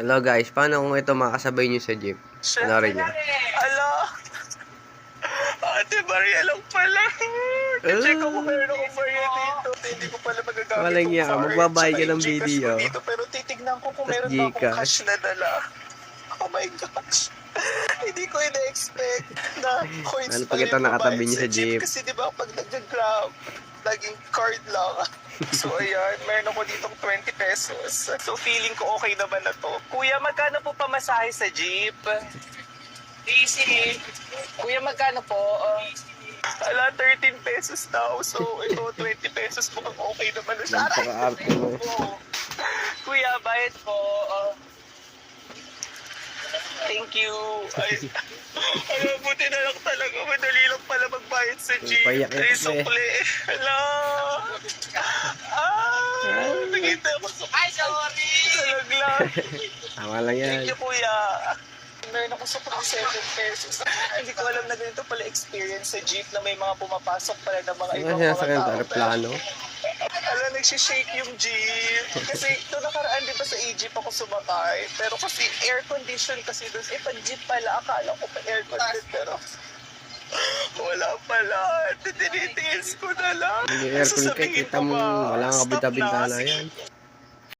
Hello guys, paano kung ito makasabay nyo sa jeep? Ano rin niya? Ala! Ate Maria lang pala. Check ako meron akong Maria dito. Hindi ko pala magagamit Walang yung iya ka, card. magbabayad ka Tsaka ng yung Gcash video. ko dito, pero titignan ko kung Tas meron ba akong Gcash. cash na dala. Oh my gosh. Hindi ko ina-expect na coins Ano pag pala ito yung nakatabi babayad niyo sa jeep? Kasi di ba pag nag-grab, laging card lang. So ayan, meron ako ditong 20 pesos. So feeling ko okay naman na to. Kuya, magkano po pamasahe sa jeep? Easy. Kuya, magkano po? Ala, 13 pesos daw. So, ito, 20 pesos po. Okay naman na siya. Napaka-arte mo. Kuya, bayad po. Thank you. Ay, buti na lang talaga. Madali lang pala magbayad sa jeep. Payak Ay, ito eh. sukli. Ala. Nagintay ako sa... Ay, sorry. Talaglag. Tama lang yan. Thank you, kuya. Meron ako sa 7 pesos. Hindi ko alam na ganito pala experience sa jeep na may mga pumapasok pala ng mga Ano ibang siya mga sa kanya? tao. Aeroplano? Alam, nagsishake yung jeep. Kasi ito nakaraan, di ba sa e-jeep ako sumakay. Pero kasi air condition kasi doon. Pag jeep pala, akala ko pa air condition. Pero wala pala. Tinitiis ko na lang. Yung aircon ka, Sasabihin kita ko mo, ba, wala kang stop kabita-bintana na. yan.